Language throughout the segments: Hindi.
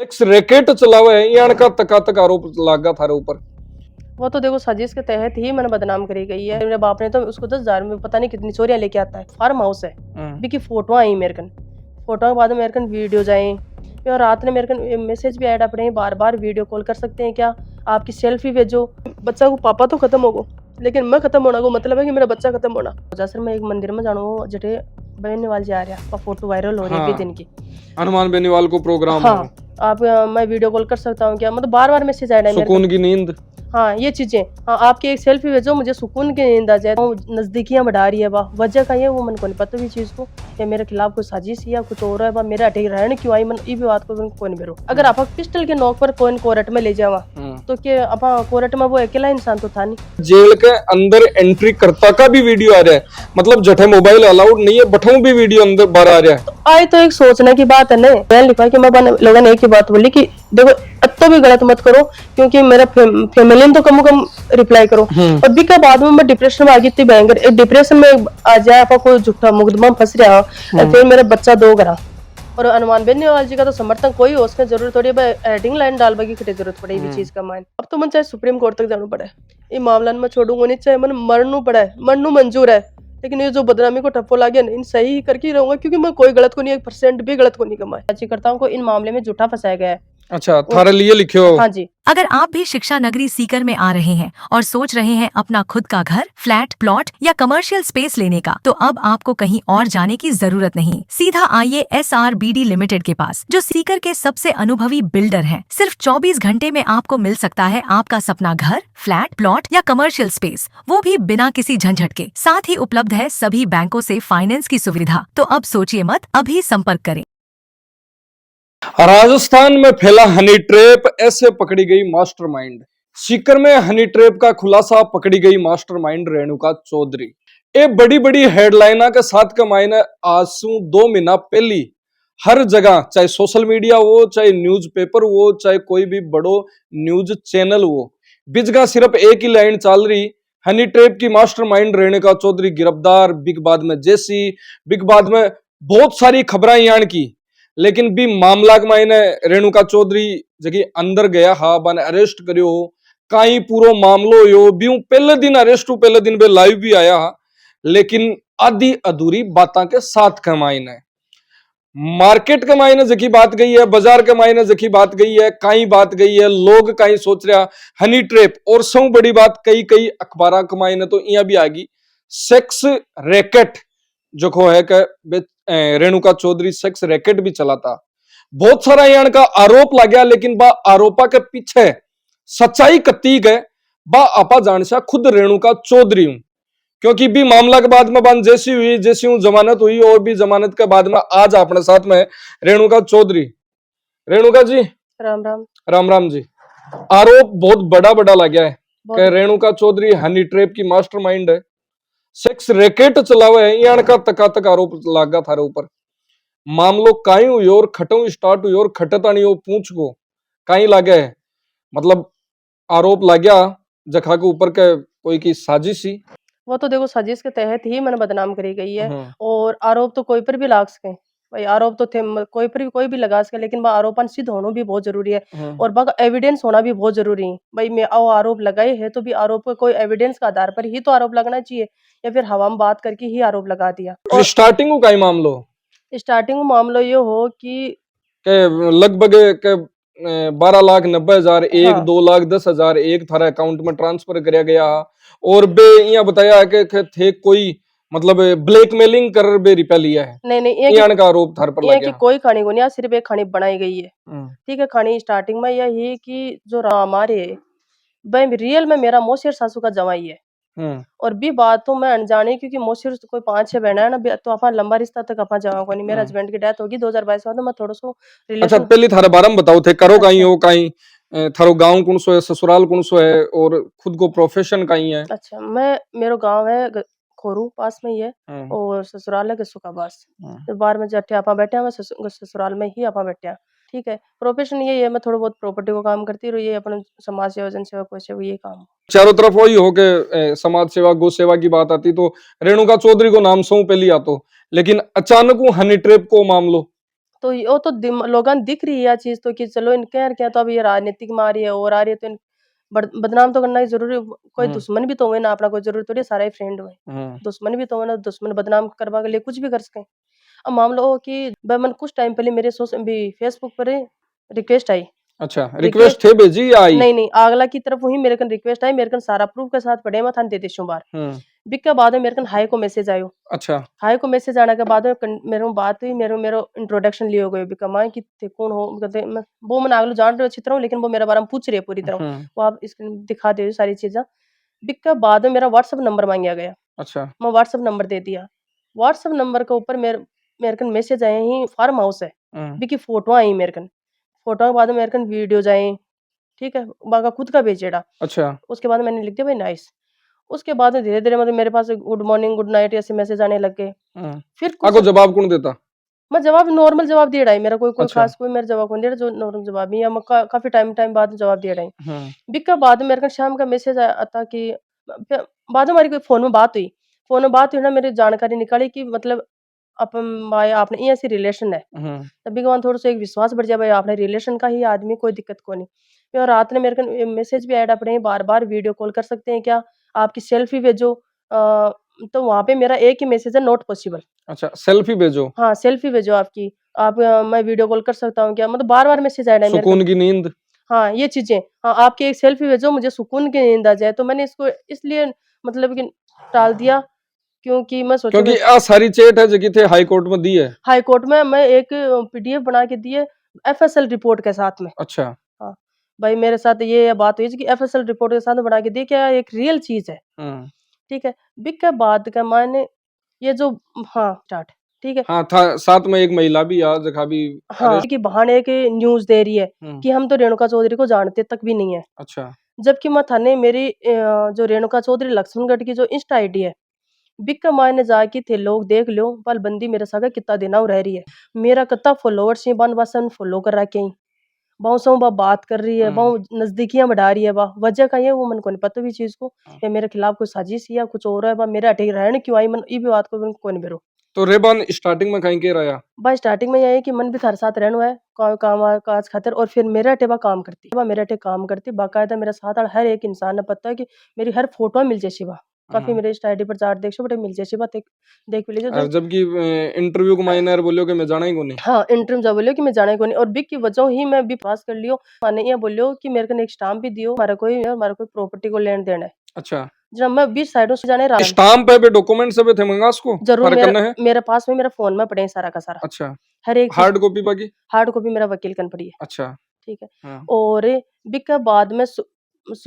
सेक्स रैकेट चलावे है यान का तक आरोप लागा थारे ऊपर। वो तो देखो साजिश के तहत ही मैंने बदनाम करी गई है। मेरे बाप ने तो उसको 10,000 में पता नहीं कितनी चोरियां लेके आता है। फार्म हाउस है भी की फोटो आई मेरे कन, फोटो के बाद मेरे कन वीडियो जाए और रात ने मेरे कन मैसेज भी ऐड अपने बार बार वीडियो कॉल कर सकते हैं क्या, आपकी सेल्फी भेजो। बच्चा को पापा तो खत्म हो गो लेकिन मैं खत्म होना को मतलब है कि मेरा बच्चा खत्म होना। जैसे मैं एक मंदिर में जानो जटे बेनीवाल जा रहा फोटो वायरल हो रही है दिन की, हनुमान बेनीवाल को प्रोग्राम हाँ आप मैं वीडियो कॉल कर सकता हूँ क्या, मतलब बार बार मैसेज आ रहा है सुकून की नींद, हाँ ये चीजें, हाँ आपकी एक सेल्फी भेजो मुझे सुकून की नींद आ जाए। तो नजदीकियां बढ़ा रही है वाह, वजह का ये वो मन को नहीं पता भी चीज को, या मेरे खिलाफ कोई साजिश या कुछ और है, मेरा अटैक रहने क्यों आई मन ये भी बात को कोई नहीं बेरो। अगर आप पिस्टल के नोक पर कोई कोर्ट में ले जावा तो क्या आप कोर्ट में वो अकेला इंसान तो था नहीं। जेल के अंदर एंट्री करता का भी वीडियो आ रहा है, मतलब जठे मोबाइल अलाउड नहीं है बठाऊ भी वीडियो अंदर बाहर आ रहा है। तो आई तो एक सोचने की बात है ना, मैंने लिखा कि मैं लोगों ने एक ही बात बोली कि देखो अब तो भी गलत मत करो क्योंकि मेरा फैमिली ने तो कम रिप्लाई करो। और भी का बाद में मैं डिप्रेशन में आ गई थी भयंकर, एक डिप्रेशन में आ जाए आप कोई झूठा मुकदमा फंस रहा फिर मेरा बच्चा दो करा। और हनुमान बेनीवाल जी का तो समर्थन कोई हो उसमें जरूरत थोड़ी हेडिंग लाइन डाल की खटे जरूरत पड़ेगी चीज का मान। अब तो मन चाहे सुप्रीम कोर्ट तक जाना पड़े ये मामला में छोड़ूंगा नहीं, चाहे मन मरनू पड़ा है मरनू मंजूर है, लेकिन ये जो बदनामी को ठप्पो लागे इन सही ही करके रहूंगा क्योंकि मैं कोई गलत को नहीं, 1% भी गलत को नहीं कमाया। याचिकाकर्ताओं को इन मामले में झूठा फंसाया गया है। अच्छा थारे लिए लिखे हो? हाँ जी। अगर आप भी शिक्षा नगरी सीकर में आ रहे हैं और सोच रहे हैं अपना खुद का घर, फ्लैट, प्लॉट या कमर्शियल स्पेस लेने का, तो अब आपको कहीं और जाने की जरूरत नहीं। सीधा आइए SRBD लिमिटेड के पास, जो सीकर के सबसे अनुभवी बिल्डर हैं। सिर्फ 24 घंटे में आपको मिल सकता है आपका सपना घर, फ्लैट, प्लॉट या कमर्शियल स्पेस, वो भी बिना किसी झंझट के। साथ ही उपलब्ध है सभी बैंकों से फाइनेंस की सुविधा। तो अब सोचिए मत, अभी संपर्क करें। राजस्थान में फैला हनी ट्रैप, ऐसे पकड़ी गई मास्टरमाइंड। सीकर में हनी ट्रैप का खुलासा, पकड़ी गई मास्टरमाइंड रेणुका चौधरी। ये बड़ी बड़ी हेडलाइना के साथ कमाईने आज से 2 महीना पहली हर जगह, चाहे सोशल मीडिया हो, चाहे न्यूज़पेपर हो, चाहे कोई भी बड़ो न्यूज चैनल हो, बिजगा सिर्फ एक ही लाइन चल रही, हनी ट्रैप की मास्टरमाइंड रेणुका चौधरी गिरफ्तार। बिग बाद में जेसी, बिग बाद में बहुत सारी खबरें यान की, लेकिन भी मामला के मायने रेणुका चौधरी जगह अंदर गया हा बने अरेस्ट करियो हो, काई पूरो मामलो यो भी पहले दिन अरेस्ट हो, पहले दिन बे लाइव भी आया हा, लेकिन आधी अधूरी बातें के साथ के मायने मार्केट के मायने जकी बात गई है, बाजार के मायने जकी बात गई है, काई बात गई है, लोग काई सोच रहा हनी ट्रैप। और सब बड़ी बात कई कई अखबार के मायने तो यहाँ भी आ गई सेक्स रैकेट जो को है कि रेणुका चौधरी सेक्स रैकेट भी चलाता। बहुत सारा यहाँ का आरोप लग गया, लेकिन बा आरोपा के पीछे सच्चाई कती गए बा आपा जान सा खुद रेणुका चौधरी हूं, क्योंकि भी मामला के बाद में बंद जैसी हुई, जैसी हूं जमानत हुई, और भी जमानत के बाद में आज अपने साथ में रेणुका चौधरी। रेणुका जी राम राम। राम राम जी। आरोप बहुत बड़ा बड़ा लग गया है कि रेणुका चौधरी हनी ट्रैप की मास्टरमाइंड है, सेक्स रैकेट चलावे है यान का तक आरोप लागा थारे ऊपर। मामलो काई हुई और खटो स्टार्ट हुई और खटतानी हो पूछ को काई लागे है, मतलब आरोप लग गया जखा के ऊपर के कोई की साजिश ही। वो तो देखो साजिश के तहत ही मैंने बदनाम करी गई है। और आरोप तो कोई पर भी लाग सके भाई, आरोप तो थे कोई पर भी कोई भी लगा सके, लेकिन वह आरोपन सिद्ध होना भी बहुत जरूरी है और बाका एविडेंस होना भी बहुत जरूरी है। भाई मैं आरोप लगाए है तो भी आरोप का कोई एविडेंस का आधार पर ही तो आरोप लगना चाहिए, या फिर हवा में बात करके ही आरोप लगा दिया। और स्टार्टिंग का ही मामलो, स्टार्टिंग मामला ये हो कि लगभग 12,90,000 एक 2,10,000 एक थारा अकाउंट में ट्रांसफर कराया गया, और बे यहाँ बताया कि थे कोई मतलब ब्लैकमेलिंग कर बे रुपया लिया है। नहीं यहाँ का आरोप थार पर लग गया। कोई खानी को नहीं, सिर्फ एक खानी बनाई गई है। ठीक है, खानी स्टार्टिंग में यही कि जो हमारे रियल में मेरा मौसी सासू का जवाई है, और भी बात तो मैं अनजानी क्योंकि मौसी कोई 5-6 बहना है ना, तो अपन लंबा रिश्ता तक अपन जावा को नहीं। मेरे हस्बैंड की डेथ होगी 2022 में, मैं थोड़ा सो अच्छा पहले थारे बारे में बताओ थे, करो कहीं हो कहीं थारो गांव कौन सो है, ससुराल कौन सो है, और खुद को प्रोफेशन कहीं है? अच्छा मेरा गांव है खोरू पास में ही है, और ससुराल है गसुकाबास। तो बाहर में जट्टे आपा बैठे हैं, ससुराल में ही आपा बैठे हैं। ठीक है, प्रोफेशन यही है, मैं थोड़ा बहुत प्रॉपर्टी को काम करती रही है, अपने समाज सेवा जन सेवा कोई से ये काम चारों तरफ वही हो के समाज सेवा गौ सेवा की बात आती तो रेणुका चौधरी को नाम सौ पहली आतो, लेकिन अचानक वो हनी ट्रैप को मामलो तो वो तो लोगों ने दिख रही है यह चीज तो कि चलो इनके यार क्या तो अब ये राजनीतिक में आ रही है और आ रही है तो बदनाम तो करना ही जरूरी। कोई दुश्मन भी तो हुए ना, अपना कोई जरूरी थोड़ी सारा ही फ्रेंड हुए, दुश्मन भी तो हुए ना, दुश्मन बदनाम करवा के लिए कुछ भी कर सके। अब मामला हो कि मन कुछ टाइम पहले मेरे फेसबुक पर रिक्वेस्ट आई। अच्छा, रिक्वेस्ट थे भेजी या आई? नहीं आगला की तरफ वही मेरे कन रिक्वेस्ट आई, मेरे कन सारा प्रूफ के साथ पड़े मैं थाने दे देशों बार। बिक के बाद में मेरे कन हाई को मैसेज आयो। अच्छा, हाई को मैसेज आने के बाद मेरे बात हुई, मेरे इंट्रोडक्शन लियो गयो बिका मां कि थे कौन हो, कहते वो मैं आगलो जान रहे अच्छी तरह, लेकिन वो मेरे बारे में पूछ रही है पूरी तरह। वो आप स्क्रीन दिखा दे सारी चीजें। बिक के बाद में मेरा व्हाट्सएप नंबर मांगा गया। अच्छा, मैं व्हाट्सएप नंबर दे दिया। व्हाट्सएप नंबर के ऊपर मेरे कन मैसेज आए ही फार्म हाउस है, बिकी फोटो आई मेरे कन। फोटो के बाद मेरे कन वीडियो जाए, ठीक है, बाका खुद का भेजेड़ा। अच्छा, उसके बाद मैंने लिख दिया भाई नाइस। उसके बाद में धीरे धीरे मतलब मेरे पास गुड मॉर्निंग गुड नाइट ऐसे मैसेज आने लग गए। फिर आपको जवाब कौन देता? मैं जवाब नॉर्मल जवाब दिया रहा है, मेरा कोई अच्छा। खास कोई मेरा जवाब कौन दिया, जो नॉर्मल जवाब ही है, मैं काफी टाइम बाद जवाब दिया रहा है। बिका बाद में मेरे को शाम का मैसेज आता कि बाद में हमारी कोई फोन में बात हुई ना, मेरी जानकारी निकाली कि मतलब अपन आपने ये ऐसी रिलेशन है। तभी वहां थोड़ा सा एक विश्वास बढ़ जाए भाई आपने रिलेशन का ही आदमी, कोई दिक्कत को नहीं। और रात ने मेरे को मैसेज भी ऐड अपने बार बार वीडियो कॉल कर सकते हैं क्या, आपकी सेल्फी भेजो। तो वहां पे मेरा एक ही मैसेज है, नॉट पॉसिबल। अच्छा, सेल्फी भेजो। हाँ, सेल्फी भेजो आपकी, आप मैं वीडियो कॉल कर सकता हूँ क्या, मतलब बार बार मैसेज ऐड है मेरे को। सुकून की नींद। हाँ, ये चीजें, हाँ आपकी एक सेल्फी भेजो मुझे सुकून की नींद आ जाए। तो मैंने इसको इसलिए मतलब कि टाल दिया क्योंकि मैं सोचा क्योंकि आ सारी चेट है जगह थे हाई कोर्ट में दी है। हाई कोर्ट में मैं एक पीडीएफ बना के दी है एफएसएल रिपोर्ट के साथ में। अच्छा, हाँ, भाई मेरे साथ ये बात हुई कि एफएसएल रिपोर्ट के साथ बना के दी, क्या एक रियल चीज है। ठीक है, बिक के बाद का मैंने ये जो, हाँ स्टार्ट, ठीक है, हाँ था साथ में एक महिला भी आज जगह भी। हाँ कि बहाने के न्यूज दे रही है कि हम तो रेणुका चौधरी को जानते तक भी नहीं है। अच्छा, जबकि मैं थाने मेरी जो रेणुका चौधरी लक्ष्मणगढ़ की जो इंस्टा आईडी है, बिक का मायने जाके थे लोग देख लो पल बंदी मेरे साथ कितना दिन रह रही है, मेरा कितना फॉलोअर्स है, बन बसन फॉलो कर रखे हैं, बहु सौ बा बात कर रही है, बहु नजदीकियां बढ़ा रही है, बा वजह का ये वो मन को नहीं पता भी चीज को, या मेरे खिलाफ कोई साजिश या कुछ और है, बा मेरे अटैक रहने क्यों आई मन ये भी बात को कोई नहीं बेरो। तो रेबान स्टार्टिंग में कहीं के रहा? बा स्टार्टिंग में यह है कि मन भी थारे साथ रहना है काम काज खातिर, और फिर मेरे अटे बा काम करती, बा मेरे अटे काम करती बाकायदा, मेरे साथ हर एक इंसान ने पता है कि मेरी हर फोटो मिल जाए बा, काफी मेरे इंस्टा आईडी पर चार्ट देख बटे मिल जाए बा, देख भी लीजिए। जबकि इंटरव्यू को मायने बोलियो कि मैं जाना ही को नहीं। हाँ, इंटरव्यू जा बोलियो कि मैं जाने को नहीं, और बिग की वजह ही मैं भी पास कर लियो। माने ये बोलियो कि मेरे को एक स्टाम्प भी दियो, हमारा कोई प्रॉपर्टी को लेन देना है। अच्छा, जब मैं 20 साइडों से जाने रहा स्टाम्प पे डॉक्यूमेंट सब थे मंगा उसको जरूर करना है। मेरे पास में मेरा फोन में पड़े सारा का सारा। अच्छा, हर एक हार्ड कॉपी बाकी? हार्ड कॉपी मेरा वकील कन पड़ी है। अच्छा, ठीक है, हाँ। और बिग के बाद में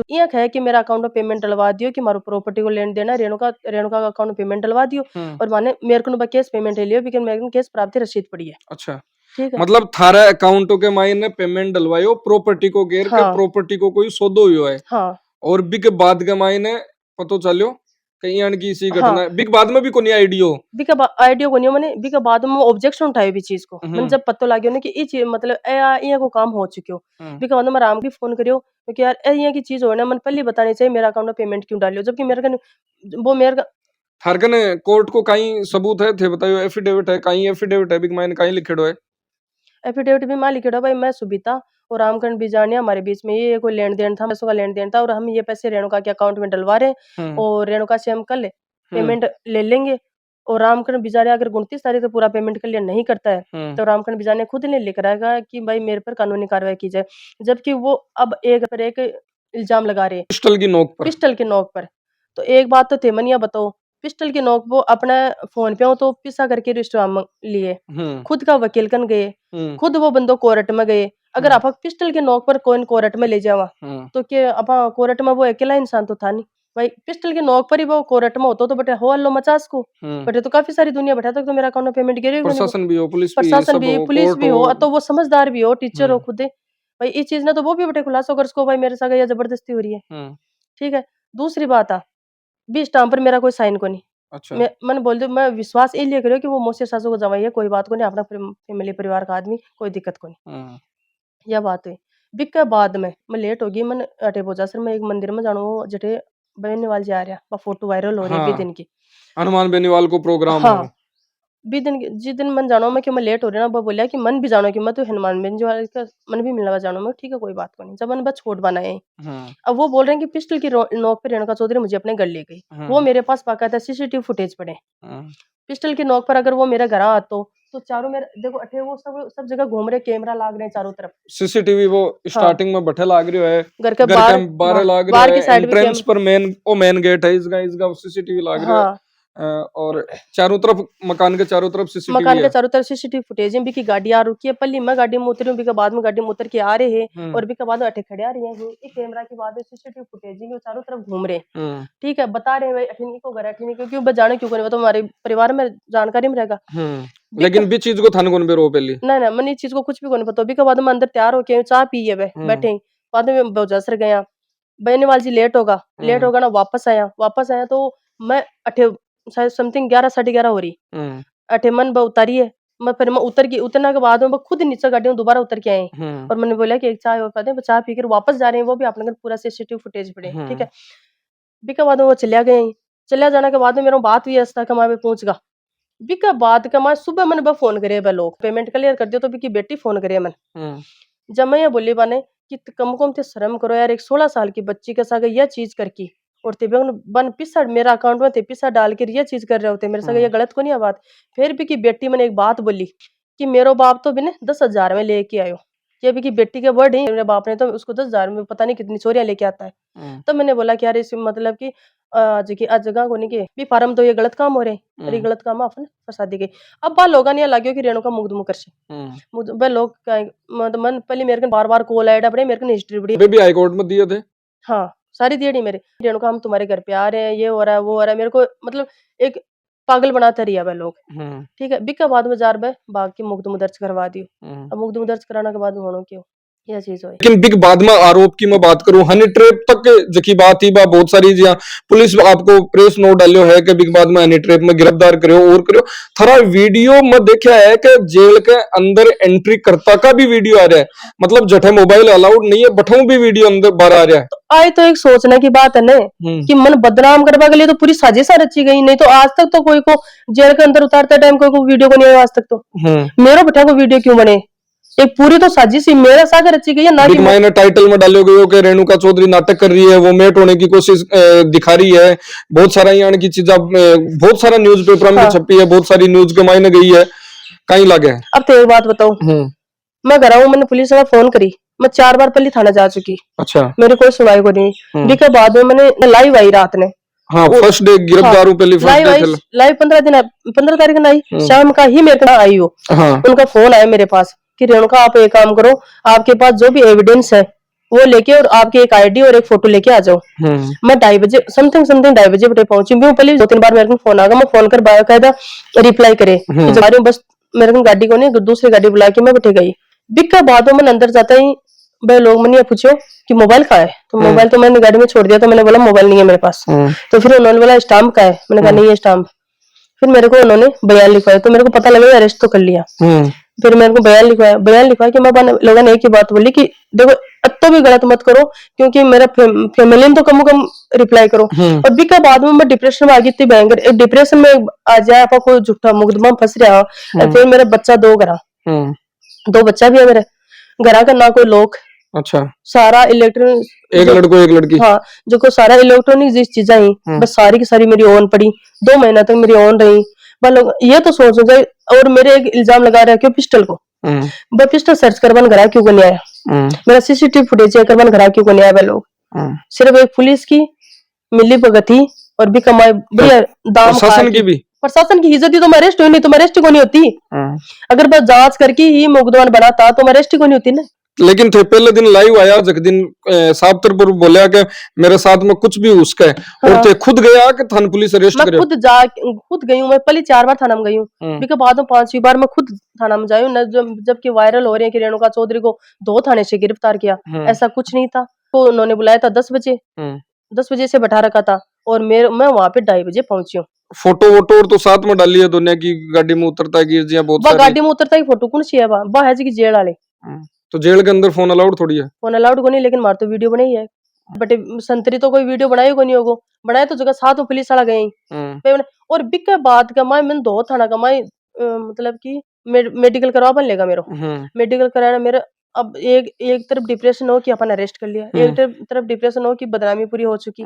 ये है कि मेरा अकाउंट में पेमेंट डलवा दियो कि मारो प्रॉपर्टी को लेन देना, रेणुका का अकाउंट में पेमेंट डलवा दियो, और माने मेरे को कैश पेमेंट ले लियो, बिकॉज़ मेरे को कैश प्राप्ति रसीद पड़ी है। अच्छा, ठीक है, मतलब थारा अकाउंटों के मायने पेमेंट डलवायो प्रॉपर्टी को घेर के, प्रॉपर्टी को कोई सौदो हुआ है। हाँ, और बिग बाद के मायने पतो चलो कहीं अन की सी घटना बिग बाद में भी कोनी आईडियो आइडिया को नहीं मैंने बिका बाद में ऑब्जेक्शन उठाए भी चीज को, मैंने जब पता लगे ना कि ये चीज मतलब ये को काम हो चुके हो, बिका बाद में राम भी फोन करियो क्योंकि यार ये की चीज हो ना, मन पहले बतानी चाहिए मेरा अकाउंट में पेमेंट क्यों डालियो, जबकि मेरे का वो मेरे का थारकन कोर्ट को कहीं सबूत है थे बताइयो, एफिडेविट है कहीं, एफिडेविट है बिग मायने कहीं लिखेड़ो है? एफिडेविट भी मैं लिखेड़ा भाई, मैं सुबिता और रामकरण बिजानिया हमारे बीच में ये कोई लेन देन था, पैसों का लेन देन था, और हम ये पैसे रेणुका के अकाउंट में डलवा रहे हैं, और रेणुका से हम कल पेमेंट ले लेंगे। और रामकरण बिजानिया अगर 29 तारीख तक पूरा पेमेंट क्लियर नहीं करता है तो रामकरण बिजानिया खुद ने लिख रहा है कि भाई मेरे पर कानूनी कार्रवाई की जाए, जबकि वो अब एक पर एक इल्जाम लगा रहे हैं पिस्टल की नोक पर। तो एक बात तो तेमनिया बताओ, पिस्टल की नोक वो अपना फोन पे हो तो पिसा करके रिश्तेदार लिए, खुद का वकील कन गए, खुद वो बंदो कोर्ट में गए, अगर आप पिस्टल के नोक पर कोई कोर्ट में ले जावा तो क्या आप कोर्ट में वो अकेला इंसान तो था नहीं भाई, पिस्टल के नोक पर ही वो कोर्ट में होता तो बटे हो अल्लो 50 को बटे तो काफी सारी दुनिया बैठा तो मेरा अकाउंट में पेमेंट गिरे, प्रशासन भी हो, पुलिस भी हो, तो वो समझदार भी हो, टीचर हो खुद भाई, इस चीज ने तो वो भी बटे खुलासा कर उसको भाई मेरे साथ या जबरदस्ती हो रही है। ठीक है, दूसरी बात आ भी स्टाम्प पर मेरा कोई साइन को नहीं। अच्छा, मैंने बोल दिया, मैं विश्वास इसलिए करियो कि वो मोसे सासू को जमाई है, कोई बात को नहीं, अपना फैमिली परिवार का आदमी, कोई दिक्कत को नहीं। यह बात है बिक के बाद में मैं लेट होगी, मैं अटे बोजा सर मैं एक मंदिर में जानो जटे बेनीवाल जा रहा, फोटो वायरल हो रही है दिन की, हनुमान बेनीवाल को प्रोग्राम हाँ जिस दिन मन जानो मैं कि मैं लेट हो रही ना, वो बोलिया कि मन भी जानो कि मैं तो हनुमान बेंजो वाले का मन भी मिलना जानो मैं, ठीक है कोई बात को नहीं। जब मैंने बस छोड़ बनाए, अब वो बोल रहे हैं कि पिस्टल की नोक पे रेणुका चौधरी मुझे अपने घर ले गई। वो मेरे पास बाकायदा सीसीटीवी फुटेज पड़े, पिस्टल की नोक पर अगर वो मेरे घर आतो तो चारों मेरे देखो अठे वो सब जगह घूम रहे, कैमरा लाग रहे हैं चारों तरफ, सीसीटीवी वो स्टार्टिंग में बठे लाग रही है, घर के बाहर लाग बाहर रही की है, साइड भी एंट्रेंस पर मेन गेट है इसका सीसीटीवी लाग रहा है। हाँ, और चारों तरफ मकान के चारों तरफ सीसीटीवी मकान के है। चारों तरफ सीसीटीवी फुटेज है। बिकी गाड़ी आ रुकी है, पल्ली मैं गाड़ी में उतरी हूँ, बिका बाद में गाड़ी में उतर के आ रहे हैं और बिका बाद में अठे खड़े आ रही है। एक कैमरा की बात है, सीसीटीवी फुटेज है, चारों तरफ घूम रहे हैं, ठीक है बता रहे हैं भाई अठिनी को घर अठिनी को क्यों बजाने क्यों करे, वो तो हमारे परिवार में जानकारी में रहेगा। लेकिन भी चीज को थाने कौन पे रो पहली ना मैंने इस चीज को कुछ भी को नहीं पता। बिका बाद में अंदर तैयार होके चाह पी है बैठे, बाद में बजसर गया बहनेवाल जी लेट होगा ना, वापस आया तो मैं अठे शायद समथिंग 11 साढ़े 11 हो रही, अठे मन उतारी है, मैं फिर मैं उतरना के बाद में खुद नीचे गाड़ी में दोबारा उतर के आए और मैंने बोला कि एक चाय और पा दे, चाय पीकर वापस जा रहे हैं, वो भी अपने घर पूरा सीसीटीवी फुटेज पड़े, ठीक है। बिका बाद में वो चलिया जाने के बाद में मेरा बात हुई अस्ता कमा पे पहुंच गा। बिका बाद का मैं सुबह मैंने फोन करे लोग पेमेंट क्लियर कर दियो तो बिकी बेटी फोन करे मन, जब मैं ये बोली बाने कि कम कम ते शर्म करो यार, एक 16 साल की बच्ची के साथ यह चीज करके और ते बन पिसा मेरा अकाउंट में ते पिसा डाल के ये चीज कर रहे होते मेरे साथ, ये गलत को नहीं है बात। फिर भी की बेटी मैंने एक बात बोली कि मेरो बाप तो बिने 10,000 में लेके आयो, ये भी की बेटी के वर्ड ही, मेरे बाप ने तो उसको 10,000 में पता नहीं कितनी चोरियां लेके आता है। तो मैंने बोला कि यार इस मतलब की आज जगह को नहीं के भी फार्म तो ये गलत काम हो रहे हैं, अरे गलत काम अपन फंसा दी गई। अब बा लोग नहीं लगे कि रेणुका मुकदम कर से बे लोग मतलब मन पहले मेरे को बार कॉल आया बड़े मेरे को हिस्ट्री बड़ी भी हाई कोर्ट में दिए थे, हाँ सारी दियड़ी मेरे रेणुका हम तुम्हारे घर पे आ रहे हैं, ये हो रहा है वो हो रहा है, मेरे को मतलब एक पागल बनाते रहिया वह लोग, ठीक है। बिका बाद में जार बे बाग की मुकदमा दर्ज करवा दियो। अब मुकदमा दर्ज कराने के बाद होनो क्यों यह चीज हो। लेकिन बिग बाद में आरोप की मैं बात करूं, हनी ट्रैप तक जकी बात ही बा बहुत सारी जिया पुलिस आपको प्रेस नोट डालियो है कि बिग बाद में हनी ट्रैप में गिरफ्तार करो और करो थारा वीडियो में देखा है कि जेल के अंदर एंट्री करता का भी वीडियो आ रहा है, मतलब जठे मोबाइल अलाउड नहीं है बठों भी वीडियो अंदर बाहर आ रहा है। आए तो एक सोचने की बात है ना कि मन बदनाम करवा के लिए तो पूरी साजिश रची गई, नहीं तो आज तक तो कोई को जेल के अंदर उतारते टाइम कोई वीडियो को नहीं आया आज तक। तो मेरा बेटा को वीडियो क्यों बने, एक पूरी तो साजिश ही मेरा साथ रची गई है ना कि मैंने टाइटल में डालो गयो कि रेणुका चौधरी नाटक कर रही है, वो मेट होने की कोशिश दिखा रही है, बहुत सारा यहाँ की चीजें बहुत सारा न्यूज पेपर में छपी है, बहुत सारी न्यूज के मायने गई है कहीं लगे। अब तो एक बात बताओ, मैं घर आऊं मैंने पुलिस में फोन करी, मैं 4 बार पहले थाना जा चुकी, अच्छा मेरे कोई सुनाई को नहीं। बिका बाद में मैंने लाइव आई रात ने, हाँ फर्स्ट डे गिरफ्तार हूं पहली लाइव 15 तारीख को आई शाम का ही मेरे को आई हो, उनका फोन आया मेरे पास कि रेणुका आप एक काम करो, आपके पास जो भी एविडेंस है वो लेके और आपकी एक आईडी और एक फोटो लेके आ जाओ। मैं 2:30 बजे समथिंग 2:30 बजे बटे पहुंची, पहले 2-3 बार मेरे को फोन आ गया, मैं फोन कर बाकायदा रिप्लाई करे बस मेरे को गाड़ी को नहीं दूसरी गाड़ी बुला के मैं बैठे गई। बिक बाद में अंदर जाता ही भाई लोग मैंने पूछो कि मोबाइल कहाँ है, तो मोबाइल तो मैंने गाड़ी में छोड़ दिया, तो मैंने बोला मोबाइल नहीं है मेरे पास। तो फिर उन्होंने बोला स्टाम्प का है, मैंने कहा नहीं है स्टाम्प। फिर मेरे को उन्होंने बयान लिखवाया, तो मेरे को पता लगा अरेस्ट तो कर लिया। फिर मेरे को बयान लिखवाया कि मैं लोगों ने एक ही बात बोली कि देखो तो भी गलत मत करो क्योंकि मेरा फैमिली ने तो कम रिप्लाई करो। और बिका बाद में मैं डिप्रेशन में आ गई थी भयंकर, एक डिप्रेशन में आ जाए आपका कोई झूठा मुकदमा फंस रहा। फिर मेरा बच्चा 2 घरा 2 बच्चा भी है मेरे घरा का, ना कोई लोग, अच्छा सारा इलेक्ट्रॉनिक एक लड़को एक लड़की, हाँ जो को सारा इलेक्ट्रॉनिक जिस चीजें ही बस सारी की सारी मेरी ऑन पड़ी, 2 महीना तक मेरी ऑन रही। लोग ये तो सोच जाए और मेरे एक इल्जाम लगा रहा है क्यों पिस्टल को, वह पिस्टल सर्च करवाने घरा क्यों नहीं आया, मेरा सीसीटीवी फुटेज चेक करवाने घरा क्यों नहीं आया। वह लोग सिर्फ एक पुलिस की मिली भगती और भी कमाई बढ़िया दाम प्रशासन की इज्जत ही तो अरेस्ट हुई, नहीं तो अरेस्ट को नहीं होती। अगर बस जांच करके ही मुकदमा बनाता तो अरेस्ट को नहीं होती ना। लेकिन थे पहले दिन लाइव आया जग दिन साबतरपुर बोलिया कि मेरे साथ में कुछ भी उसका है, और थे खुद गया कि थाना पुलिस अरेस्ट करे। मैं खुद गई हूँ, मैं पहले 4 बार थाना में गई हूँ, बिका बाद में 5वीं बार मैं खुद थाना में जाई हूँ, जबकि वायरल हो रहे हैं कि रेणुका चौधरी को 2 थाने से गिरफ्तार किया, ऐसा कुछ नहीं था। तो उन्होंने बुलाया था 10 बजे से बैठा रखा था और मैं वहां पे 2:30 बजे पहुंची हूँ। फोटो वोटो और तो साथ में डाली है दुनिया की गाड़ी में उतरता है बहुत गाड़ी में उतरता ही फोटो कौन सी है वह है जी जेल वाले, तो जेल के अंदर फोन अलाउड थोड़ी है, फोन अलाउड को नहीं, लेकिन मार तो वीडियो बनाई है बट संतरी तो कोई वीडियो बनाई को नहीं होगो, बनाए तो जगह साथ पुलिस वाला गए। और बिक के बाद का मैंने 2 थाना का मतलब कि मेडिकल करवा बन लेगा मेरे मेडिकल कराना मेरा। अब एक तरफ डिप्रेशन हो कि अपन अरेस्ट कर लिया, एक तरफ डिप्रेशन हो कि बदनामी पूरी हो चुकी,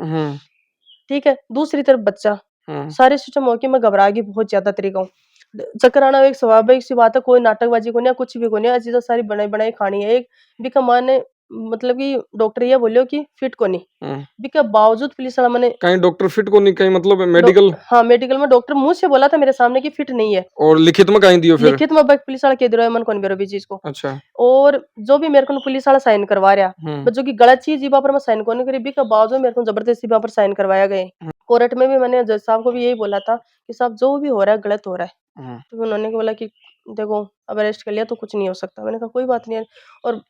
ठीक है, दूसरी तरफ बच्चा, सारे सिस्टम हो के मैं घबरा गई बहुत ज्यादा तरीका हूँ। चक्कर आना एक स्वाभाविक सी बात है, कोई नाटकबाजी को नहीं, कुछ भी को नहीं, चीजें सारी बनाई बनाई खानी है। एक बिका माँ ने मतलब कि डॉक्टर ये बोलियो कि फिट को नहीं, बिका बावजूद पुलिस वाला मैंने कहीं डॉक्टर फिट को नहीं, कहीं मतलब मेडिकल, हाँ मेडिकल में डॉक्टर मुंह से बोला था मेरे सामने कि फिट नहीं है, और लिखित में कहीं दियो फिर लिखित में पुलिस वाला कह दे मन कौन बेरो भी चीज को। अच्छा, और जो भी मेरे को पुलिस वाला साइन करवा रहा, जो कि गलत चीज जी पर मैं साइन कौन करी, भी का बावजूद मेरे को जबरदस्ती पर साइन करवाया गए। कोर्ट में भी मैंने जज साहब को भी यही बोला था कि साहब जो भी हो रहा है गलत हो रहा है। तो उन्होंने बोला कि देखो अब अरेस्ट कर लिया तो कुछ नहीं हो सकता। मैंने कहा कोई बात नहीं है। और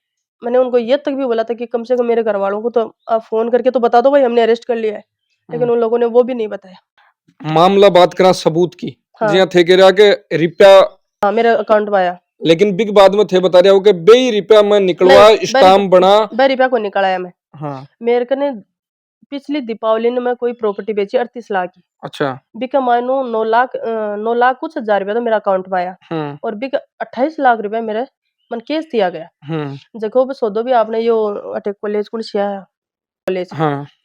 मैंने उनको ये तक भी बोला था कि कम से कम मेरे घर वालों को तो आप फोन करके तो बता दो भाई हमने अरेस्ट कर लिया है, लेकिन उन लोगों ने वो भी नहीं बताया। मामला बात करा सबूत की, हाँ। जिया थे कह रहा के रुपया हाँ मेरे अकाउंट में आया, लेकिन बिग बाद में थे बता रहे हो कि बे रुपया मैं निकलवा स्टाम्प बना रुपया को निकलाया मैं। हाँ। मेरे को ने पिछली दीपावली में मैं कोई प्रॉपर्टी बेची 38 लाख की। अच्छा, बिका मानो 9 लाख कुछ हजार रुपया तो मेरा अकाउंट में आया, और बिका 28 लाख रुपया मेरे मन केस दिया गया। जगह पे सौदो भी आपने यो अटे कॉलेज कुल सिया कॉलेज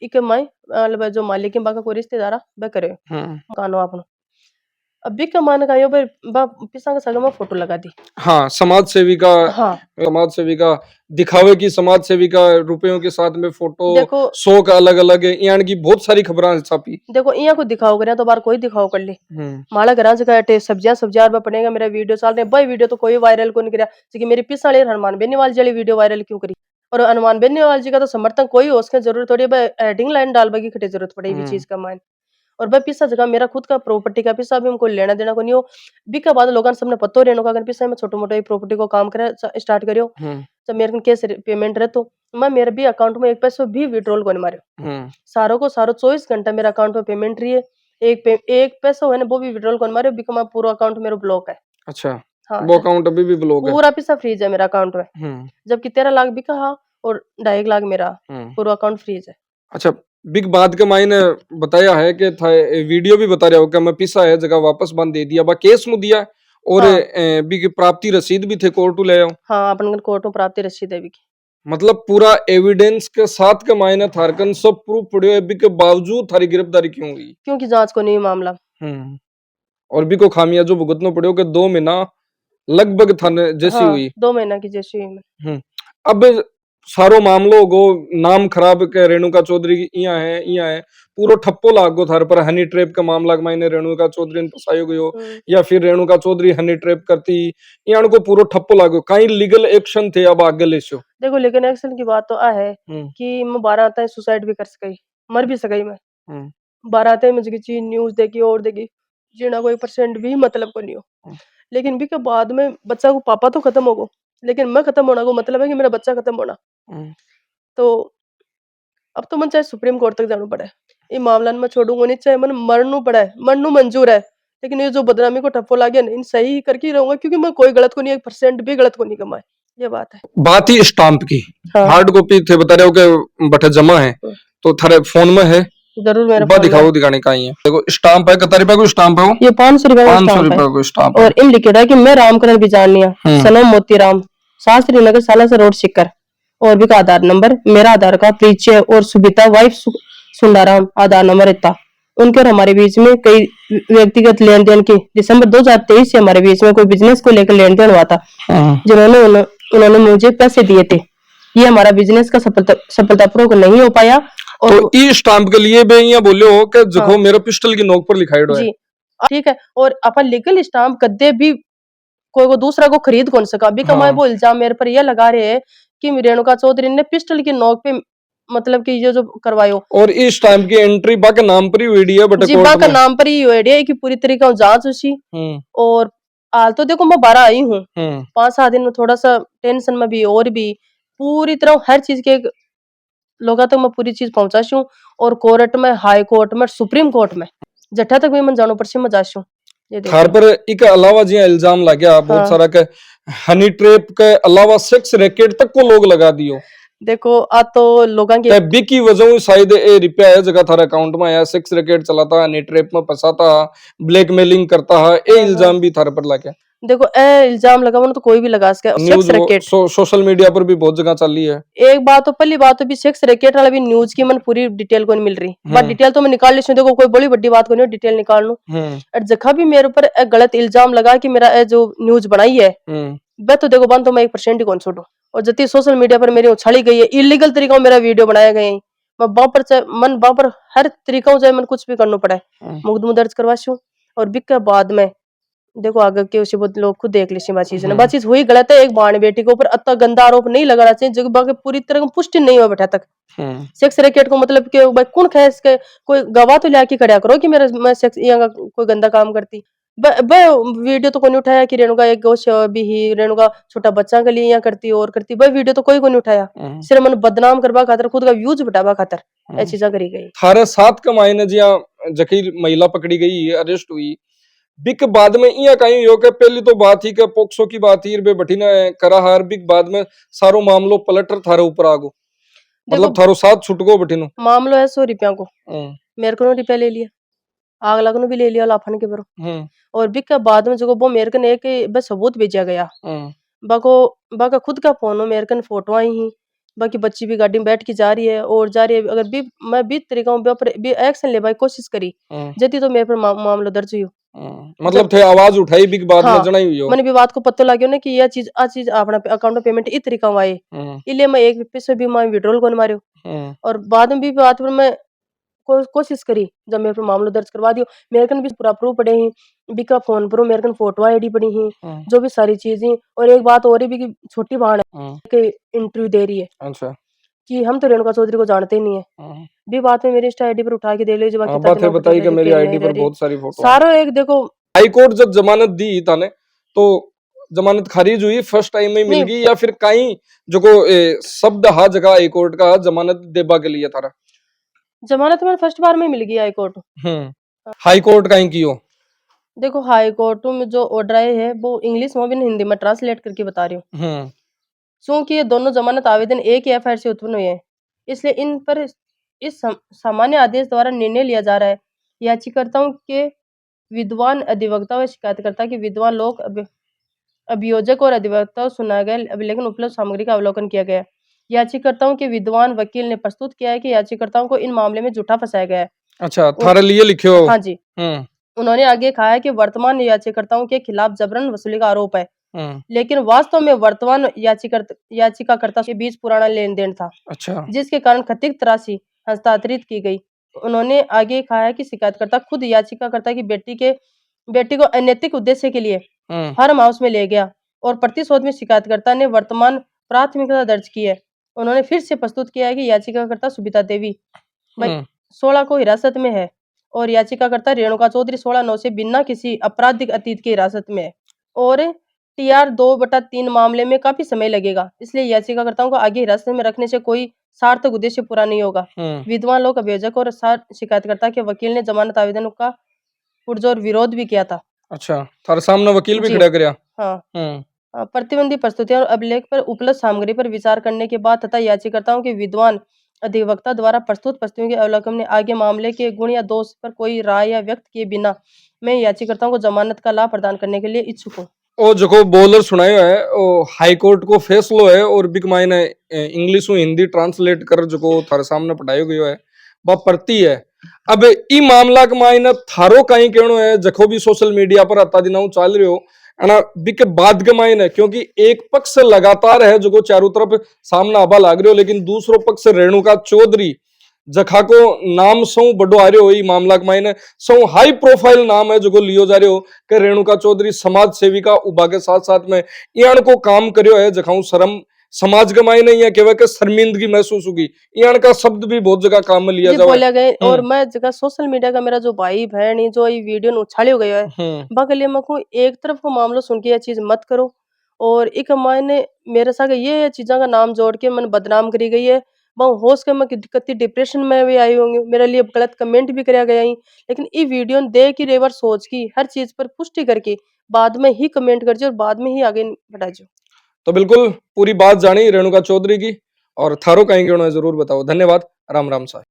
इके माई मतलब जो मालिक बाका कोई रिश्तेदारा बे करे कानो आपनो। अब बिका मान का यो बा पिसा का सगा में फोटो लगा दी। हाँ, समाज सेवी का, हाँ समाज सेवी का दिखावे की, समाज सेवी का रुपयों के साथ में फोटो, देखो 100 का अलग अलग है, यहाँ की बहुत सारी खबरें छापी। देखो यहाँ को दिखाओ करे तो बार कोई दिखाओ कर ले माला घर से कटे सब्जियां पड़ेगा मेरा वीडियो चल रहे भाई, वीडियो तो कोई वायरल को नहीं करा क्योंकि मेरी पिसा हनुमान बेनीवाल जी वीडियो वायरल क्यों करी। और हनुमान बेनीवाल जी का तो समर्थन कोई हो उसके जरूरत थोड़ी है हेडिंग लाइन डालने की खटे जरूरत पड़ेगी चीज का मान। और भाई पिसा जगह मेरा खुद का प्रॉपर्टी का पिसा भी हमको लेना देना को नहीं हो। बिका बाद लोगों सामने पत्तो रहने का अगर पिसा में छोटे मोटे प्रॉपर्टी को काम करे स्टार्ट करियो तो मेरे को कैसे पेमेंट रहे तो मैं मेरे भी अकाउंट में एक पैसा भी विड्रॉल को नहीं मारे सारों को सारो 24 घंटा मेरा अकाउंट में पेमेंट रही है। एक पैसा है ना वो भी विड्रॉल को नहीं मारे, बिका पूरा अकाउंट मेरा ब्लॉक है। अच्छा हाँ, वो अकाउंट अभी भी ब्लॉक है, पूरा पैसा फ्रीज है मेरा अकाउंट में, जबकि 13 लाख बिका हाँ और 2.5 लाख मेरा पूरा अकाउंट फ्रीज है। अच्छा, बिग बात के मायने बताया है कि था वीडियो भी बता रहा हो कि मैं पिसा है जगह वापस बंद दे दिया बा केस मु दिया और बिग प्राप्ति रसीद भी थे कोर्ट ले आओ। हाँ अपन कोर्ट में प्राप्ति रसीद है बिकी, मतलब पूरा एविडेंस के साथ के मायने थारकन सब प्रूफ पड़े है बिक के बावजूद थारी गिरफ्तारी क्यों हुई? क्योंकि जांच को नहीं मामला और भी को खामियां जो भुगतना पड़े हो कि 2 महीना लगभग थाने जैसी हुई 2 महीना की जैसी हुई। अब सारो मामलो गो नाम खराब के रेणुका चौधरी यहाँ है पूरा ठप्पो लाग गो थार पर हनी ट्रैप का मामला के मायने रेणुका चौधरी ने फसायो गयो या फिर रेणुका चौधरी हनी ट्रैप करती यहाँ को पूरा ठप्पो लागो कहीं लीगल एक्शन थे अब आगे ले सो। देखो लेकिन एक्शन की बात तो आ है कि मैं 12 आता है सुसाइड भी कर सकी मर भी सकी मैं 12 आते मुझे चीज न्यूज देखी और देखी जीना कोई % भी मतलब को नहीं हो, लेकिन भी के बाद में बच्चा को पापा तो खत्म हो गो लेकिन मैं खत्म होना को मतलब है कि मेरा बच्चा खत्म होना। तो अब तो मन चाहे सुप्रीम कोर्ट तक जाना पड़े ये मामला में छोड़ूंगा नहीं, चाहे मन मरनू पड़े मरनू मंजूर है, लेकिन ये जो बदनामी को ठप्पो ला गया नहीं सही करके ही रहूंगा क्योंकि मैं कोई गलत को नहीं 1% भी गलत को नहीं कमाए। ये बात है। बात ही स्टाम्प की हार्ड कॉपी थे बता रहे हो कि बटे जमा है तो थारे फोन में है जरूर मेरे फोन दिखाओ दिखाने का ही है। देखो स्टाम्प है कितना रुपया को स्टाम्प है वो ये 500 रुपया को स्टाम्प और इन लिखे था कि मैं रामकरण बिजानिया सनम मोतीराम शास्त्री नगर सालासर रोड सिक्कर और भी का आधार नंबर मेरा आधार का परिचय और सुबिता वाइफ सुंदाराम आधार नंबर इतना उनके और हमारे बीच में कई व्यक्तिगत लेन देन की दिसंबर 2023 से हमारे बीच में कोई बिजनेस को लेकर लेन देन हुआ था जिन्होंने उन्होंने मुझे पैसे दिए थे। ये हमारा बिजनेस का सफलतापूर्वक नहीं हो पाया। और तो ई स्टाम्प के लिए भी यहाँ बोले हो कि देखो मेरा पिस्टल की नोक पर लिखाई है। ठीक है और अपन लीगल स्टाम्प कदे भी कोई को दूसरा को खरीद कौन सका अभी कमाए वो इल्जाम मेरे पर यह लगा रहे हैं कि रेणुका चौधरी ने पिस्टल की नोक पे मतलब कि ये जो करवायो और इस टाइम की एंट्री बा के नाम पर ही हुई है बट जी बा के नाम पर ही हुई है कि पूरी तरीके से जांच हुई। और हाल तो देखो मैं 12 आई हूँ 5-7 दिन में थोड़ा सा टेंशन में भी और भी पूरी तरह हर चीज के लोगों तक मैं पूरी चीज पहुंचाशी हूँ और कोर्ट में हाई कोर्ट में सुप्रीम कोर्ट में जट्ठा तक भी मैं जानो पर मैं जाशी हूँ। थार पर इक अलावा जी इल्जाम लग गया बहुत सारा के हनी ट्रैप के अलावा सेक्स रैकेट तक को लोग लगा दियो देखो आ तो लोगों के ते बिकी वजह शायद ए रुपया है जगह थारे अकाउंट में आया, सेक्स रैकेट चलाता है, हनी ट्रैप में फंसाता, ब्लैकमेलिंग करता है, ए हाँ, इल्जाम भी थारे पर लाके देखो ए इल्जाम लगाओ ना तो कोई भी लगा सके news sex racket. Social media पर भी बहुत जगह चल रही है। एक बात तो पहली बात तो भी सेक्स रैकेट वाला भी न्यूज की मन पूरी डिटेल को नहीं मिल रही, बट डिटेल तो मैं निकाल ली, देखो कोई बड़ी बड़ी बात को नहीं डिटेल निकाल लूं। और जखा भी मेरे ऊपर एक गलत इल्जाम लगा कि मेरा ए जो न्यूज बनाई है वह तो देखो बंद तो मैं 1% ही कौन छोड़ू, और जति सोशल मीडिया पर मेरी उछाली गई है इलीगल तरीका मेरा वीडियो बनाया गया है, मैं वहां पर मन वहां पर हर तरीका चाहे मन कुछ भी करना पड़े मुकदमा दर्ज करवाशू। और बिक के बाद में देखो आगे के उसे बहुत लोग खुद देख लीजिए बात चीज हुई गलत है, एक बाण बेटी के ऊपर अत्ता गंदा आरोप नहीं लगाना चाहिए जो बाकी पूरी तरह पुष्टि नहीं हुआ बैठा तक। सेक्स रैकेट को मतलब कि भाई कौन खे इसके कोई गवाह तो लाके खड़ा करो कि मेरा मैं सेक्स या कोई गंदा काम करती। वीडियो तो कोई नहीं उठाया कि रेणुका एक गौश भी ही रेणुका छोटा बच्चा के लिए या करती और करती, वह वीडियो तो कोई को नहीं उठाया, सिर्फ मन बदनाम करवा खातर खुद का व्यूज बढ़ावा खातर ये चीजें करी गई। थारे साथ का मायने जिया जकी महिला पकड़ी गई अरेस्ट हुई बिक बाद में इया कहीं हो के पहली तो बात ही के पोक्सो की बात ही बे बठी ने करा हार बिक बाद में सारो मामलो पलटर थारे ऊपर आगो, मतलब थारो साथ छुट गो बठिनो मामलो है 100 रुपया को मेरे को रुपया ले लिया, आग लगनो भी ले लिया लाफन के बरो। और बिक के बाद में जो वो मेरे कन एक बस सबूत भेजा गया, बाका खुद का फोन हो मेरे कन फोटो आई ही, बाकी बच्ची भी गाड़ी में बैठ के जा रही है और जा रही है, अगर भी मैं भी तरीका भी एक्शन ले भाई कोशिश करी जती तो मेरे पर मामलो दर्ज हुई, मतलब थे आवाज उठाई बिग बाद में जनाई हुई हो मैंने भी बात को पता लगे ना कि यह चीज आ चीज अपना अकाउंट में पेमेंट इस तरीका आए, इसलिए मैं एक पैसे भी मैं विड्रॉल को मारियो। और बाद में भी बात पर मैं कोशिश करी जब मेरे पर मामलो दर्ज करवा दियो, मेरे कन भी पूरा प्रूफ पड़े ही, बिका फोन पर मेरे कन फोटो आईडी पड़ी ही, जो भी सारी चीजें। और एक बात और भी कि छोटी बहन है कि इंटरव्यू दे रही है, अच्छा कि हम तो रेणुका चौधरी को जानते ही नहीं है, भी बात में मेरी इंस्टा आईडी पर उठा के दे लीजिए, बाकी बात है बताई कि मेरी आईडी पर बहुत सारी फोटो सारो एक देखो। हाई कोर्ट जब जमानत दी ताने तो जमानत खारिज हुई फर्स्ट टाइम में मिल गई या फिर कहीं जो को शब्द हा जगह हाई कोर्ट का जमानत देबा के लिए थारा जमानत में फर्स्ट बार में मिल गई हाई कोर्ट। हाई कोर्ट कहीं की हो देखो हाई कोर्ट में जो ऑर्डर आए है वो इंग्लिश में भी हिंदी में ट्रांसलेट करके बता रही हूँ, क्योंकि ये दोनों जमानत आवेदन एक ही एफआईआर से उत्पन्न हुए हैं, इसलिए इन पर इस सामान्य आदेश द्वारा निर्णय लिया जा रहा है। याचिकाकर्ताओं के विद्वान अधिवक्ता व शिकायतकर्ता के विद्वान लोक अभियोजक और अधिवक्ता सुनाए गए अभिलेखन उपलब्ध सामग्री का अवलोकन किया गया। याचिकाकर्ताओं के विद्वान वकील ने प्रस्तुत किया है कि याचिकाकर्ताओं को इन मामले में झूठा फंसाया गया है। अच्छा थारे लिए लिखे हो? हाँ जी। उन्होंने आगे कहा है कि वर्तमान याचिकाकर्ताओं के खिलाफ जबरन वसूली का आरोप है, लेकिन वास्तव में वर्तमान याचिकाकर्ता के बीच पुराना लेन देन था, अच्छा, जिसके कारण कथित राशि हस्तांतरित की गई। उन्होंने आगे कहा है कि शिकायतकर्ता खुद याचिकाकर्ता की बेटी को अनैतिक उद्देश्य के लिए फार्म हाउस में ले गया और प्रतिशोध में शिकायतकर्ता ने वर्तमान प्राथमिकता दर्ज की है। उन्होंने फिर से प्रस्तुत किया है कि याचिकाकर्ता सुबिता देवी 16 को हिरासत में है और याचिकाकर्ता रेणुका चौधरी 16/9 से बिना किसी आपराधिक अतीत की हिरासत में है और TR 2/3 मामले में काफी समय लगेगा, इसलिए याचिकाकर्ताओं को आगे हिरासत में रखने से कोई सार्थक उद्देश्य पूरा नहीं होगा। विद्वान लोक अभियोजक और शिकायतकर्ता के वकील ने जमानत आवेदन का पुरजोर विरोध भी किया था। अच्छा, थारे सामने वकील भी खड़ा करया? हाँ। प्रतिबंधी प्रस्तुतियां और अभिलेख पर उपलब्ध सामग्री पर विचार करने के बाद तथा याचिकाकर्ताओं के विद्वान अधिवक्ता द्वारा प्रस्तुत प्रस्तुतियों के अवलोकन ने आगे मामले के गुण या दोष पर कोई राय या व्यक्त किए बिना मैं याचिकाकर्ताओं को जमानत का लाभ प्रदान करने के लिए इच्छुक हूँ। ओ जो बोलर सुनायो है ओ हाई कोर्ट को फैसलो है और बिग मायने इंग्लिश और हिंदी ट्रांसलेट कर जो थारे सामने पढ़ायो गयो है वह प्रति है। अब ई मामला के मायने थारो कहीं कहनो है जखो भी सोशल मीडिया पर अता दिनाऊ चाल रहे हो ना बिक बाद के मायने, क्योंकि एक पक्ष लगातार है जो चारों तरफ सामने आबा लाग रहे हो, लेकिन दूसरो पक्ष रेणुका चौधरी जखा को नाम सौ बड़ो आ रहे हो, ई मामला के मायने सौ हाई प्रोफाइल नाम है जो लियो जा रहे हो कि रेणुका चौधरी समाज सेविका उबा के साथ साथ में यान को काम करियो है जखाऊ शर्म समाज के मायने या कहवा के शर्मिंदगी महसूस होगी, यान का शब्द भी बहुत जगह काम में लिया बोला गए। और मैं जगह सोशल मीडिया का मेरा जो भाई बहन जो ये वीडियो उछालियो गयो है बगले में को एक तरफ को मामलो सुन के यह चीज मत करो और एक मायने मेरे साथ ये चीजा का नाम जोड़ के मन बदनाम करी गई है, बहु होश के मैं कितनी डिप्रेशन में भी आई होंगी, मेरे लिए गलत कमेंट भी कराया गया ही, लेकिन ये वीडियो देख के रेवर सोच की हर चीज पर पुष्टि करके बाद में ही कमेंट कर और बाद में ही आगे बढ़ा जो। तो बिल्कुल पूरी बात जानी रेणुका चौधरी की और थारो कहीं क्यों जरूर बताओ। धन्यवाद। राम राम सा।